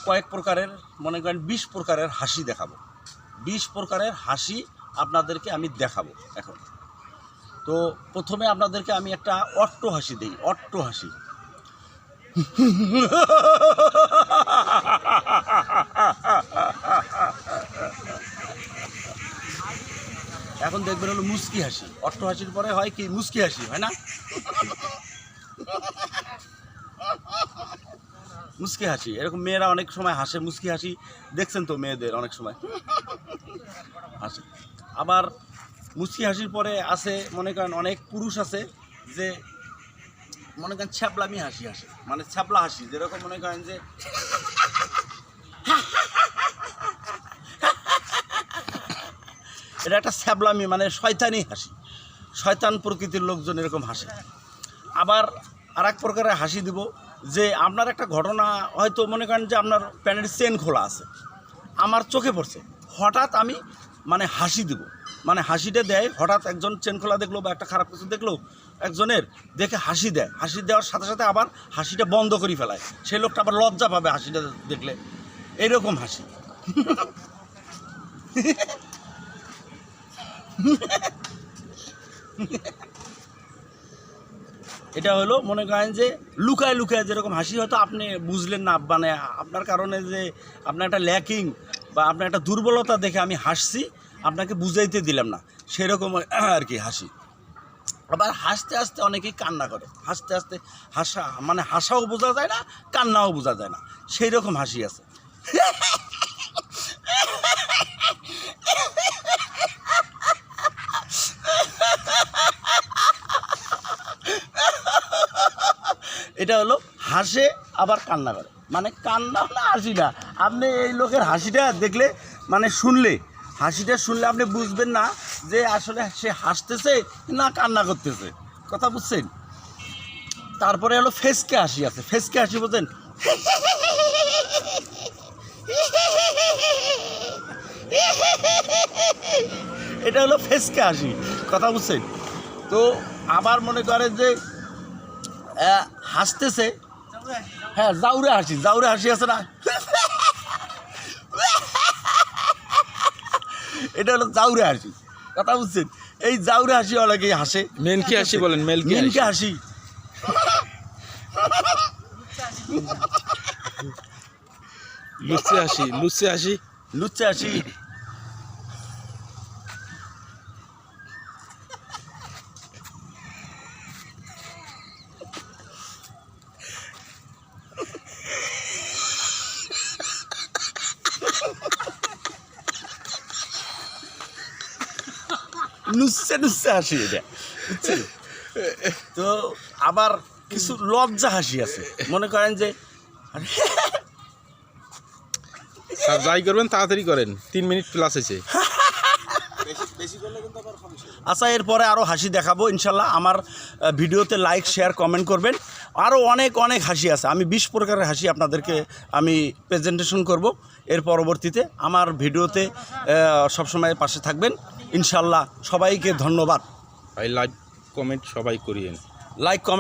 কয়েক প্রকারের মনে করেন 20 প্রকারের হাসি দেখাবো। 20 প্রকারের হাসি আপনাদেরকে আমি দেখাবো এখন। তো প্রথমে আপনাদেরকে আমি একটা অট্ট হাসি দিই, অট্ট হাসি। এখন দেখবেন হলো মুস্কি হাসি। অট্ট হাসির পরে হয় কি মুস্কি হাসি, হয় না? মুস্কি হাসি, এরকম মেয়েরা অনেক সময় হাসে, মুস্কি হাসি দেখছেন তো মেয়েদের অনেক সময় হাসে। আবার মুস্কি হাসির পরে আছে মনে করেন অনেক পুরুষ আছে যে মনে করেন ছ্যাবলামি হাসি হাসে, মানে ছ্যাবলা হাসি, যেরকম মনে করেন যে এটা একটা ছ্যাবলামি, মানে শয়তানি হাসি, শয়তান প্রকৃতির লোকজন এরকম হাসে। আবার আর এক প্রকারের হাসি দিব যে আপনার একটা ঘটনা হয়তো মনে করেন যে আপনার প্যান্টের চেন খোলা আছে, আমার চোখে পড়ছে, হঠাৎ আমি মানে হাসি দিব, মানে হাসিটা দেয় হঠাৎ একজন চেন খোলা দেখলো বা একটা খারাপ কিছু দেখলো একজনের, দেখে হাসি দেয়, হাসি দেওয়ার সাথে সাথে আবার হাসিটা বন্ধ করে ফেলায়, সেই লোকটা আবার লজ্জা পাবে হাসিটা দেখলে, এইরকম হাসি। এটা হলো মনে করেন যে লুকায় লুকায় যেরকম হাসি, হয়তো আপনি বুঝলেন না, মানে আপনার কারণে যে আপনার একটা ল্যাকিং বা আপনার একটা দুর্বলতা দেখে আমি হাসছি, আপনাকে বুঝাইতে দিলাম না, সেরকম আর কি হাসি। আবার হাসতে হাসতে অনেকেই কান্না করে, হাসতে হাসতে হাসা মানে হাসাও বোঝা যায় না, কান্নাও বোঝা যায় না, সেই রকম হাসি আছে। এটা হলো হাসে আবার কান্না করে, মানে কান্না না হাসি না, আপনি এই লোকের হাসিটা দেখলে মানে শুনলে, হাসিটা শুনলে আপনি বুঝবেন না যে আসলে সে হাসতেছে না কান্না করতেছে, কথা বুঝছেন? তারপরে হলো ফেসকে হাসি আছে, ফেসকে হাসি বোঝেন? এটা হলো ফেসকে হাসি, কথা বুঝছেন? তো আবার মনে করেন যে হাসতেছে, হ্যাঁ জাউরে হাসি, জাউরে হাসি আছে না, এটা হলো জাউরে হাসি, কথা বুঝছেন? এই জাউরে হাসি অনেকেই হাসে। মেনকি হাসি বলেন, মেনকি হাসি, লুচি হাসি, লুচি হাসি, লুচ্চে হাসি। নুসে নুসে হাসি এটা, বুঝছেন? তো আবার কিছু লজ্জা হাসি আছে, মনে করেন যে স্যার যাই করবেন তাড়াতাড়ি করেন, 3 মিনিট প্লাস আছে। আচ্ছা, এরপরে আরও হাসি দেখাবো ইনশাল্লাহ। আমার ভিডিওতে লাইক শেয়ার কমেন্ট করবেন। আরও অনেক অনেক হাসি আছে, আমি 20 প্রকারের হাসি আপনাদেরকে আমি প্রেজেন্টেশন করব এর পরবর্তীতে। আমার ভিডিওতে সবসময় পাশে থাকবেন ইনশাল্লাহ। সবাইকে ধন্যবাদ। ভাই লাইক কমেন্ট সবাই করিয়েন, লাইক কমেন্ট।